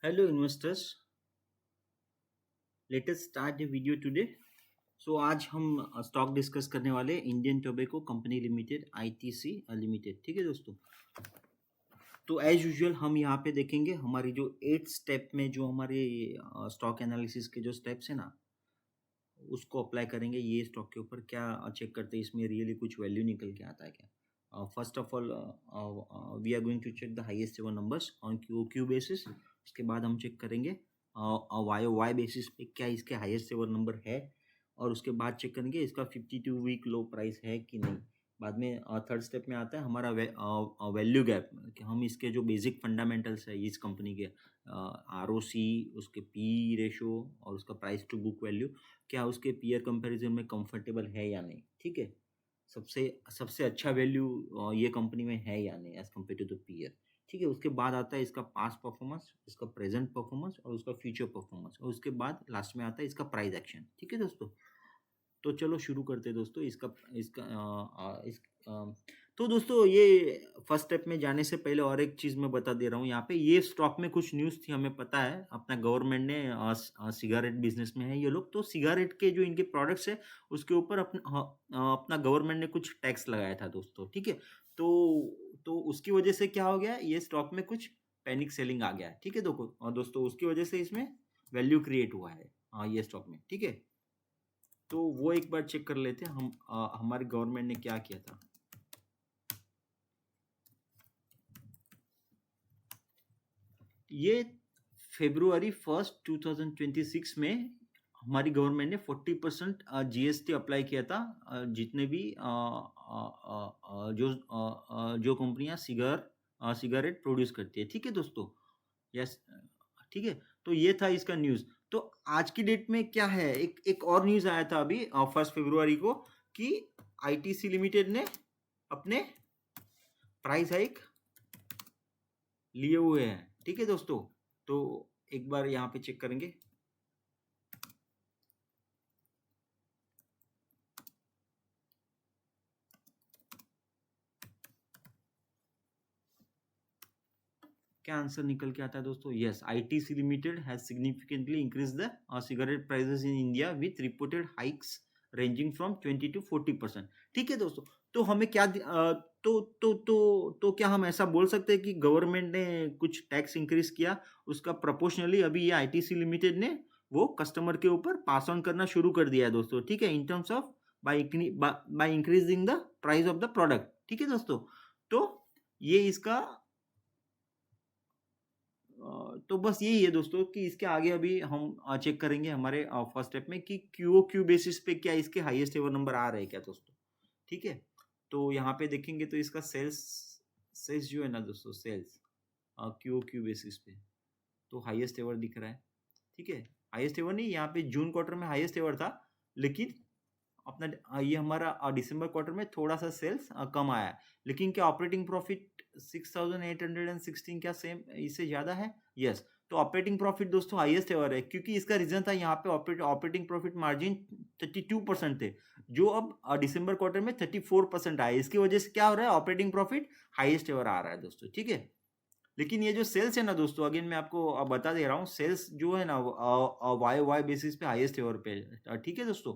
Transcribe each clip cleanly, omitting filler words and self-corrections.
Hello investors, let us start the video today. So आज हम stock discuss करने वाले Indian tobacco company limited ITC limited. ठीक है दोस्तों, तो एज यूजुअल हम यहाँ पे देखेंगे हमारी जो 8 स्टेप में जो हमारे स्टॉक एनालिसिस के जो स्टेप्स हैं ना, उसको अप्लाई करेंगे। ये स्टॉक के ऊपर क्या चेक करते हैं, इसमें रियली कुछ वैल्यू निकल के आता है क्या। First of all we are going to check the highest ever numbers on Q basis. उसके बाद हम चेक करेंगे वाई बेसिस पे क्या इसके हाईएस्ट एवर नंबर है, और उसके बाद चेक करेंगे इसका 52 वीक लो प्राइस है कि नहीं। बाद में थर्ड स्टेप में आता है हमारा वैल्यू गैप, कि हम इसके जो बेसिक फंडामेंटल्स है इस कंपनी के, ROC, उसके पी रेशो और उसका प्राइस टू बुक वैल्यू, क्या उसके पीयर कंपैरिजन में कंफर्टेबल है या नहीं। ठीक है, सबसे सबसे अच्छा वैल्यू ये कंपनी में है या नहीं as compare to the peer. ठीक है, उसके बाद आता है इसका पास्ट परफॉर्मेंस, इसका प्रेजेंट परफॉर्मेंस और उसका फ्यूचर परफॉर्मेंस, और उसके बाद लास्ट में आता है इसका प्राइस एक्शन। ठीक है दोस्तों, तो चलो शुरू करते हैं दोस्तों। इसका इसका इस तो दोस्तों ये फर्स्ट स्टेप में जाने से पहले और एक चीज़ मैं बता दे रहा हूँ। यहाँ पे ये स्टॉक में कुछ न्यूज़ थी, हमें पता है अपना गवर्नमेंट ने सिगारेट बिजनेस में है ये लोग, तो सिगारेट के जो इनके प्रोडक्ट्स है उसके ऊपर अपना गवर्नमेंट ने कुछ टैक्स लगाया था दोस्तों। ठीक है, तो उसकी वजह से क्या हो गया, ये स्टॉक में कुछ पैनिक सेलिंग आ गया। ठीक है दोस्तों, उसकी वजह से इसमें वैल्यू क्रिएट हुआ है ये स्टॉक में। ठीक है, तो वो एक बार चेक कर लेते हैं हम हमारी गवर्नमेंट ने क्या किया था। ये February 1st 2026 में हमारी गवर्नमेंट ने 40% GST अप्लाई किया था जितने भी जो कंपनियां सिगरेट प्रोड्यूस करती है। ठीक है दोस्तों, यस, ठीक है, तो ये था इसका न्यूज़। तो आज की डेट में क्या है, एक और न्यूज़ आया था अभी 1 फरवरी को, कि आईटीसी लिमिटेड ने अपने प्राइस हाइक लिए हुए हैं। ठीक है दोस्तों, तो एक बार यहाँ पे चेक करेंगे। क्या आंसर निकल के आता है दोस्तों, yes, ITC limited has significantly increase the cigarette prices in India with reported hikes ranging from 20 to 40%। ठीक है दोस्तों, तो हमें क्या तो क्या हम ऐसा बोल सकते हैं कि गवर्नमेंट ने कुछ टैक्स इंक्रीज किया, उसका प्रोपोर्शनली अभी ये आईटीसी लिमिटेड ने वो कस्टमर के ऊपर पास ऑन करना शुरू कर दिया है दोस्तों। ठीक है, in terms of by increasing the price of the product. ठीक है दोस्तों, तो ये इसका तो बस यही है दोस्तों, कि इसके आगे अभी हम चेक करेंगे हमारे फर्स्ट स्टेप में कि क्यू बेसिस पे क्या इसके हाईएस्ट एवर नंबर आ रहे हैं क्या दोस्तों। ठीक है, तो यहाँ पे देखेंगे तो इसका सेल्स सेल्स जो है ना दोस्तों, सेल्स क्यू बेसिस पे तो हाईएस्ट एवर दिख रहा है। ठीक है, हाईएस्ट एवर नहीं, यहाँ पे जून क्वार्टर में हाईएस्ट एवर था, लेकिन अपना ये हमारा दिसंबर क्वार्टर में थोड़ा सा सेल्स कम आया है। लेकिन क्या ऑपरेटिंग प्रॉफिट 6816 क्या सेम इससे ज़्यादा है, यस। तो ऑपरेटिंग प्रॉफिट दोस्तों हाईएस्ट एवर है, क्योंकि इसका रीजन था यहाँ पे ऑपरेटिंग प्रॉफिट मार्जिन 32% थे, जो अब दिसंबर क्वार्टर में 34% आया। इसकी वजह से क्या हो रहा है, ऑपरेटिंग प्रॉफिट हाईएस्ट एवर आ रहा है दोस्तों। ठीक है, लेकिन ये जो सेल्स है ना दोस्तों, अगेन मैं आपको बता दे रहा हूँ, सेल्स जो है ना वाई बेसिस पे हाईएस्ट एवर पे। ठीक है दोस्तों,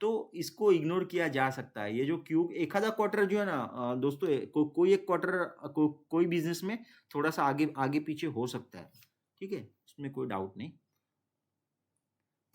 तो इसको इग्नोर किया जा सकता है। ये जो एक आधा क्वार्टर जो है ना दोस्तों, कोई एक क्वार्टर कोई बिजनेस में थोड़ा सा आगे आगे पीछे हो सकता है। ठीक है, उसमें कोई डाउट नहीं।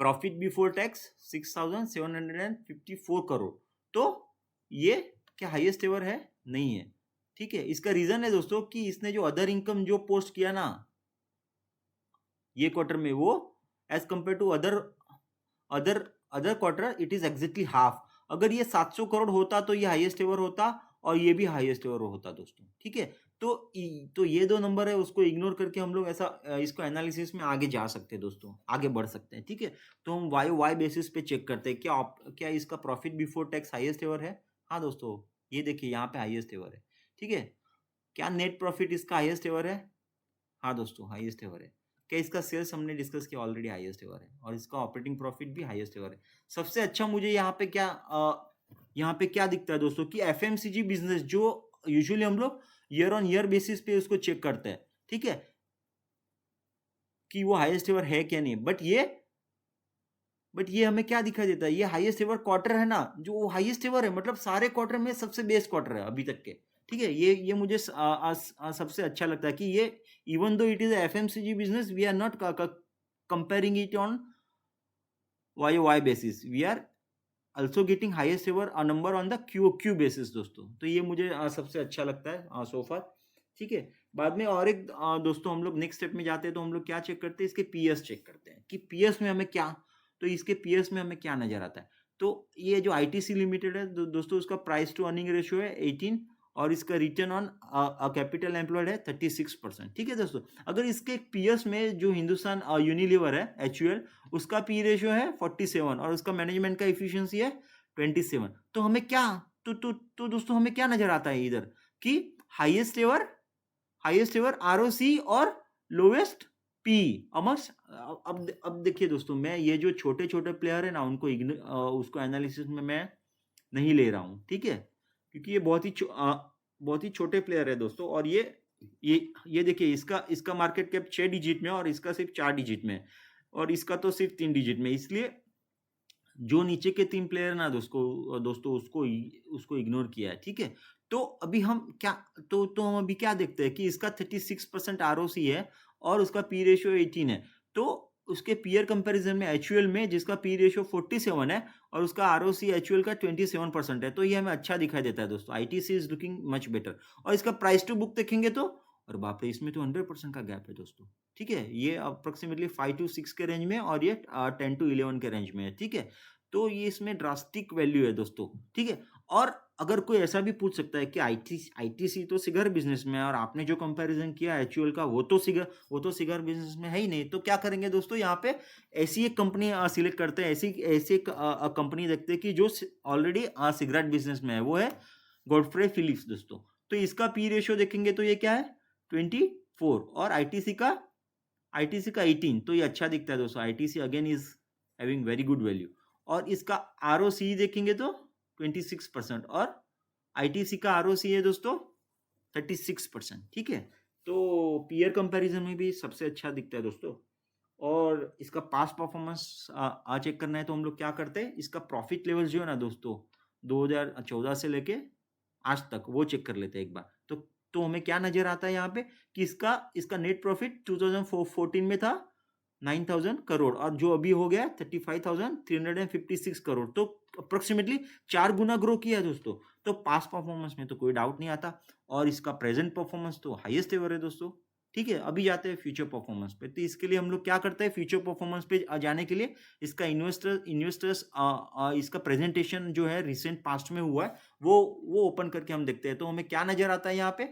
प्रॉफिट बिफोर टैक्स 6754 करोड़, तो ये क्या हाईएस्ट एवर है, नहीं है। ठीक है, इसका रीजन है दोस्तों कि इसने जो अदर इनकम जो पोस्ट किया ना ये क्वार्टर में, वो as compare to other other other quarter it is exactly half. अगर ये 700 करोड़ होता तो ये हाईएस्ट एवर होता, और ये भी हाईएस्ट एवर होता दोस्तों। ठीक है, तो ये दो नंबर है, उसको इग्नोर करके हम लोग ऐसा इसको एनालिसिस में आगे जा सकते हैं दोस्तों, आगे बढ़ सकते हैं। ठीक है, तो हम वाई बेसिस पे चेक करते हैं क्या इसका profit before tax highest ever है। हाँ दोस्तों, ये देखिए यहाँ पे हाईएस्ट एवर है। ठीक है, क्या नेट प्रॉफिट इसका हाईएस्ट एवर है, हाँ दोस्तों हाईएस्ट एवर है। क्या इसका सेल्स हमने डिस्कस किया ऑलरेडी, हाईएस्ट एवर है, और इसका ऑपरेटिंग प्रॉफिट भी हाईएस्ट एवर है। सबसे अच्छा मुझे यहाँ पे क्या दिखता है दोस्तों, कि एफएमसीजी बिजनेस जो यूजुअली हम लोग ईयर ऑन ईयर बेसिस पे उसको चेक करते हैं। ठीक है, कि वो हाईएस्ट एवर है क्या नहीं, बट ये हमें क्या दिखाई देता है, ये हाईएस्ट एवर क्वार्टर है ना, जो हाईएस्ट एवर है, मतलब सारे क्वार्टर में सबसे बेस्ट क्वार्टर है अभी तक के। ठीक है, ये मुझे सबसे अच्छा लगता है कि ये even though it is FMCG business, we are not comparing it on Y basis, we are also getting highest ever a number on the QOQ basis दोस्तों। तो ये मुझे सबसे अच्छा लगता है so far। ठीक है, बाद में और एक दोस्तों हम लोग नेक्स्ट स्टेप में जाते हैं, तो हम लोग क्या चेक करते हैं, इसके पीएस चेक करते हैं कि पीएस में हमें क्या, तो इसके पीएस में हमें क्या नजर आता है। तो ये जो आईटीसी लिमिटेड है दोस्तों, उसका प्राइस टू अर्निंग रेशियो है 18 और इसका रिटर्न ऑन कैपिटल एम्प्लॉयड है 36%। ठीक है दोस्तों, अगर इसके पीएस में जो हिंदुस्तान यूनिलीवर है एचयूएल, उसका पी रेशियो है 47 और उसका मैनेजमेंट का इफिशियंसी है 27। तो हमें क्या, तो दोस्तों हमें क्या नजर आता है इधर कि हाईएस्ट एवर आरओसी और लोवेस्ट पी अमस। अब देखिए दोस्तों, मैं ये जो छोटे छोटे प्लेयर है ना, उनको उसको एनालिसिस में मैं नहीं ले रहा हूं। ठीक है, क्योंकि ये बहुत ही छोटे प्लेयर है दोस्तों, और ये देखिए, इसका मार्केट कैप 6 डिजिट में और इसका सिर्फ 4 डिजिट में, और इसका तो सिर्फ 3 डिजिट में। इसलिए जो नीचे के 3 प्लेयर ना दोस्तों उसको इग्नोर किया है। ठीक है, तो अभी हम क्या, तो हम अभी क्या देखते हैं कि इसका 36% आरओसी है और उसका पी रेशियो 18 है। तो उसके पीयर कंपैरिजन में एचयूएल में, जिसका पी रेशियो 47 है और उसका आरओसी एचयूएल का 27% है, तो ये हमें अच्छा दिखाई देता है दोस्तों। ITC is looking much better. और इसका प्राइस टू बुक देखेंगे तो, और बाप रे, इसमें तो 100% का गैप है दोस्तों। ठीक है, ये अप्रोक्सीमेटली 5 to 6 के रेंज में और ये 10 to 11 के रेंज में है। ठीक है, तो ये इसमें ड्रास्टिक वैल्यू है दोस्तों। ठीक है, और अगर कोई ऐसा भी पूछ सकता है कि आईटीसी तो सिगर बिजनेस में है, और आपने जो कंपैरिजन किया एचयूएल का, वो तो सिगर बिजनेस में है ही नहीं, तो क्या करेंगे दोस्तों, यहाँ पे ऐसी एक कंपनी सिलेक्ट करते हैं, ऐसी एक कंपनी देखते हैं कि जो ऑलरेडी सिगरेट बिजनेस में है, वो है गॉडफ्रे फिलिप्स दोस्तों। तो इसका पी रेशियो देखेंगे तो ये क्या है 24 और आईटीसी का 18, तो ये अच्छा दिखता है दोस्तों। ITC again is having very good value. और इसका आरओसी देखेंगे तो 26% और आईटीसी का आरओसी है दोस्तों 36%। ठीक है, तो पीयर कंपैरिजन में भी सबसे अच्छा दिखता है दोस्तों। और इसका पास्ट परफॉर्मेंस चेक करना है तो हम लोग क्या करते हैं, इसका प्रॉफिट लेवल जो है ना दोस्तों 2014 से लेके आज तक, वो चेक कर लेते हैं एक बार। तो हमें क्या नजर आता है यहाँ पे कि इसका नेट प्रॉफिट 2014 में था 9,000 करोड़ और जो अभी हो गया 35,356 करोड़, तो अप्रोक्सीमेटली 4 गुना ग्रो किया है दोस्तों। तो पास्ट परफॉर्मेंस में तो कोई डाउट नहीं आता, और इसका प्रेजेंट परफॉर्मेंस तो हाईएस्ट एवर है दोस्तों। ठीक है, अभी जाते हैं फ्यूचर परफॉर्मेंस पे। तो इसके लिए हम लोग क्या करते हैं, फ्यूचर परफॉर्मेंस पे जाने के लिए इसका इन्वेस्टर्स इसका प्रेजेंटेशन जो है रिसेंट पास्ट में हुआ है, वो ओपन करके हम देखते हैं। तो हमें क्या नजर आता है यहाँ पे,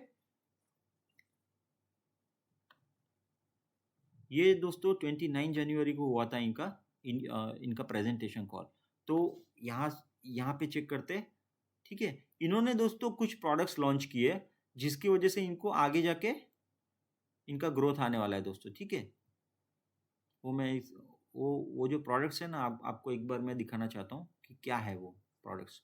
ये दोस्तों 29 जनवरी को हुआ था इनका प्रेजेंटेशन कॉल। तो यहाँ पे चेक करते हैं। ठीक है, इन्होंने दोस्तों कुछ प्रोडक्ट्स लॉन्च किए जिसकी वजह से इनको आगे जाके इनका ग्रोथ आने वाला है दोस्तों। ठीक है, वो जो प्रोडक्ट्स है ना, आपको एक बार मैं दिखाना चाहता हूँ कि क्या है वो प्रोडक्ट्स।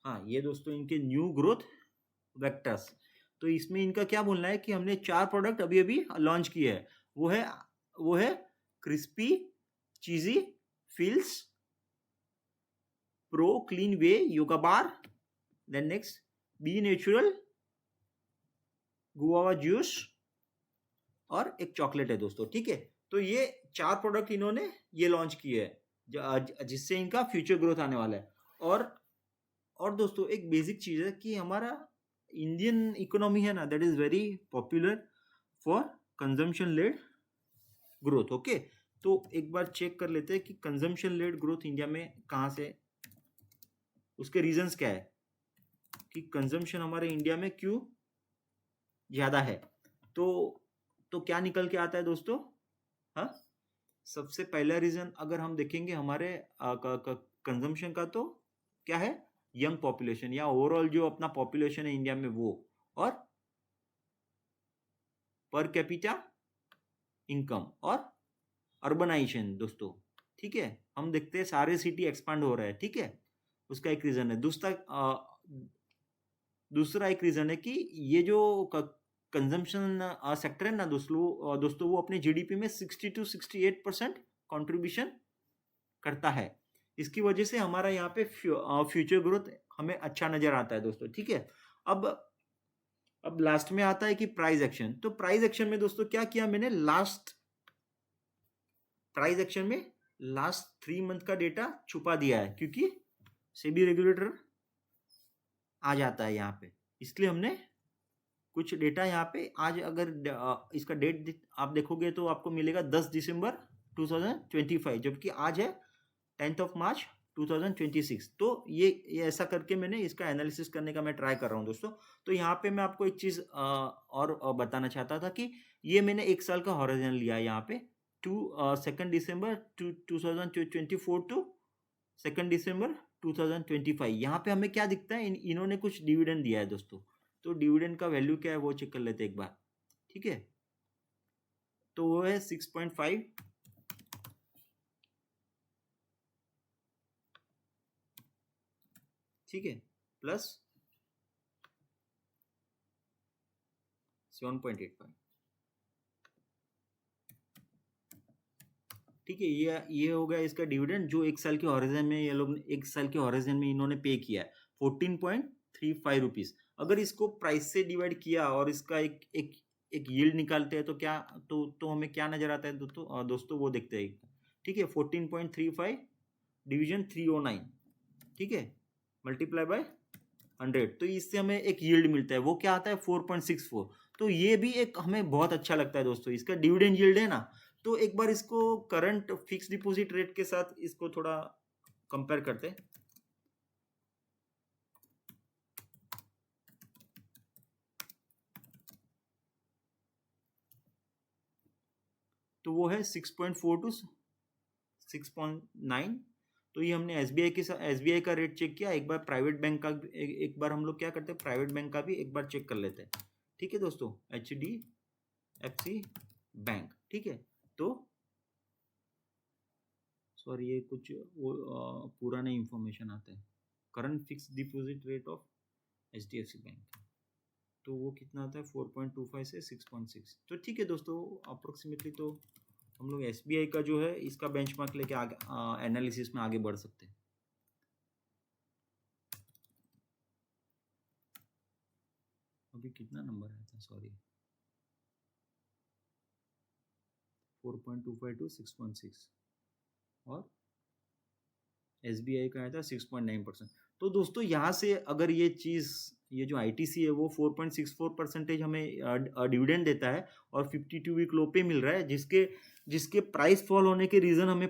हाँ, ये दोस्तों इनके न्यू ग्रोथ वेक्टर्स। तो इसमें इनका क्या बोलना है कि हमने 4 प्रोडक्ट अभी अभी लॉन्च किए हैं। वो है crispy cheesy feels pro clean whey yoga bar, then next B natural guava juice, और एक चॉकलेट है दोस्तों। ठीक है, तो ये 4 प्रोडक्ट इन्होंने ये लॉन्च किए हैं जिससे इनका फ्यूचर ग्रोथ आने वाला है। और दोस्तों एक बेसिक चीज है कि हमारा इंडियन इकोनॉमी है ना, that is very popular for consumption led growth. Okay, तो एक बार चेक कर लेते हैं कि कंजम्पशन लेड ग्रोथ इंडिया में कहाँ से, उसके रीजंस क्या है कि कंजम्पशन हमारे इंडिया में क्यों ज्यादा है। तो क्या निकल के आता है दोस्तों, हाँ, सबसे पहला रीजन अगर हम देखेंगे हमारे कंजम्पशन का, तो क्या है, यंग पॉपुलेशन या ओवरऑल जो अपना पॉपुलेशन है इंडिया में वो, और पर कैपिटा इनकम और अर्बनाइजेशन दोस्तों। ठीक है, हम देखते हैं सारे सिटी एक्सपांड हो रहे हैं, ठीक है, उसका एक रीजन है। दूसरा एक रीजन है कि ये जो कंजम्पशन सेक्टर है ना दोस्तों, वो अपने जीडीपी में 60 to 68% कंट्रीब्यूशन करता है। इसकी वजह से हमारा यहाँ पे फ्यूचर ग्रोथ हमें अच्छा नजर आता है दोस्तों, ठीक है। अब लास्ट में आता है कि प्राइस एक्शन। तो प्राइस एक्शन में दोस्तों क्या किया मैंने, प्राइस एक्शन में लास्ट 3 मंथ का डेटा छुपा दिया है, क्योंकि सेबी रेगुलेटर आ जाता है यहाँ पे, इसलिए हमने कुछ डेटा यहाँ पे आज, अगर इसका डेट आप देखोगे तो आपको मिलेगा 10 दिसंबर 2025, जबकि आज है 10th of March 2026। तो ये ऐसा करके मैंने इसका एनालिसिस करने का मैं ट्राई कर रहा हूँ दोस्तों। तो यहाँ पे मैं आपको एक चीज़ और बताना चाहता था कि ये मैंने एक साल का हॉरिजन लिया है यहाँ पे, 2 दिसंबर 2024 टू 2 दिसंबर 2025। यहाँ पे हमें क्या दिखता है, इन्होंने कुछ डिविडेंड दिया है दोस्तों। तो डिविडेंड का वैल्यू क्या है वो चेक कर लेते हैं एक बार, ठीक है। तो वो है 6.5, ठीक है, प्लस 7.85, ठीक है। ये हो गया इसका डिविडेंड, जो एक साल के हॉरिजन में ये लोग एक साल के हॉरिजन में इन्होंने पे किया है 14.35 रुपीज। अगर इसको प्राइस से डिवाइड किया और इसका एक यील्ड निकालते हैं तो क्या, तो हमें क्या नजर आता है दोस्तों वो देखते हैं, ठीक है। 14.35 डिवीजन 309, ठीक है, मल्टीप्लाई बाय 100, तो इससे हमें एक यील्ड मिलता है, वो क्या आता है 4.64। तो ये भी एक हमें बहुत अच्छा लगता है दोस्तों, इसका डिविडेंड यील्ड है ना। तो एक बार इसको करंट फिक्स डिपॉजिट रेट के साथ इसको थोड़ा कंपेयर करते हैं। तो वो है 6.4 to 6.9। तो ये हमने एसबीआई के साथ एसबीआई का रेट चेक किया। एक बार प्राइवेट बैंक का एक बार हम लोग क्या करते हैं, प्राइवेट बैंक का भी एक बार चेक कर लेते हैं, ठीक है दोस्तों, HDFC बैंक, ठीक है। तो सॉरी ये कुछ वो पुराने इंफॉर्मेशन आता है, current fix deposit rate of HDFC bank, तो वो कितना आता है 4.25 से 6.6। तो ठीक है दोस्तों, अप्रोक्सीमेटली तो हम लोग एसबीआई का जो है इसका बेंचमार्क लेके आगे एनालिसिस में आगे बढ़ सकते हैं। अभी कितना नंबर आया था, सॉरी 4.25 to 6.6, और एसबीआई का आया था 6.9%। तो दोस्तों यहाँ से अगर ये चीज़, ये जो आईटीसी है वो 4.64% हमें डिविडेंड देता है और 52 वीक लो पे मिल रहा है, जिसके प्राइस फॉल होने के रीज़न हमने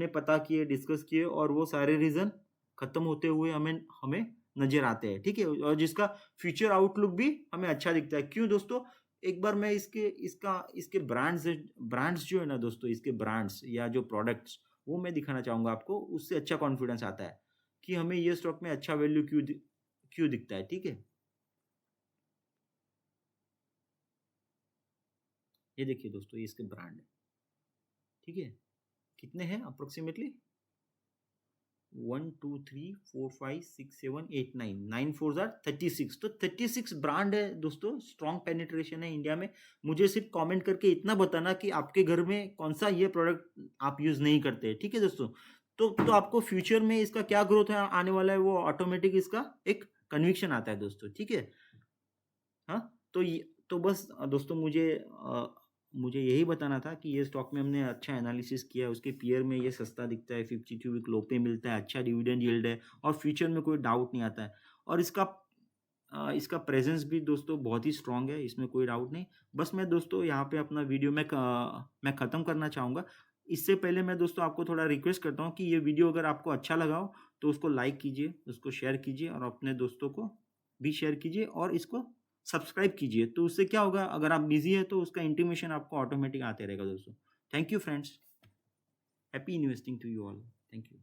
पता किए, डिस्कस किए, और वो सारे रीज़न खत्म होते हुए हमें नजर आते हैं, ठीक है। और जिसका फ्यूचर आउटलुक भी हमें अच्छा दिखता है। क्यों दोस्तों, एक बार मैं इसके ब्रांड्स जो है ना दोस्तों, इसके ब्रांड्स या जो प्रोडक्ट्स, वो मैं दिखाना चाहूंगा आपको, उससे अच्छा कॉन्फिडेंस आता है कि हमें ये स्टॉक में अच्छा वैल्यू क्यों दिखता है, ठीक है। ये देखिए दोस्तों, ये इसके ब्रांड है, ठीक है। कितने हैं अप्रोक्सीमेटली, 1 2 3 4 5 6 7 8 9, 9 4 36। तो 36 ब्रांड है दोस्तों, स्ट्रॉन्ग पेनिट्रेशन है इंडिया में। मुझे सिर्फ कमेंट करके इतना बताना कि आपके घर में कौन सा ये प्रोडक्ट आप यूज नहीं करते, ठीक है दोस्तों। तो आपको फ्यूचर में इसका क्या ग्रोथ है आने वाला है, वो ऑटोमेटिक इसका एक कन्विक्शन आता है दोस्तों, ठीक है। हाँ, तो बस दोस्तों, मुझे यही बताना था कि ये स्टॉक में हमने अच्छा एनालिसिस किया है, उसके पीयर में ये सस्ता दिखता है, 52 वीक लो पे मिलता है, अच्छा डिविडेंड यील्ड है, और फ्यूचर में कोई डाउट नहीं आता है। और इसका प्रेजेंस भी दोस्तों बहुत ही स्ट्रांग है, इसमें कोई डाउट नहीं। बस मैं दोस्तों यहाँ पे अपना वीडियो मैं ख़त्म करना चाहूँगा। इससे पहले मैं दोस्तों आपको थोड़ा रिक्वेस्ट करता हूँ कि ये वीडियो अगर आपको अच्छा लगा हो तो उसको लाइक कीजिए, उसको शेयर कीजिए, और अपने दोस्तों को भी शेयर कीजिए, और इसको सब्सक्राइब कीजिए। तो उससे क्या होगा, अगर आप बिजी है तो उसका इंटीमेशन आपको ऑटोमेटिक आते रहेगा दोस्तों। Thank you friends, happy investing to you all, thank you.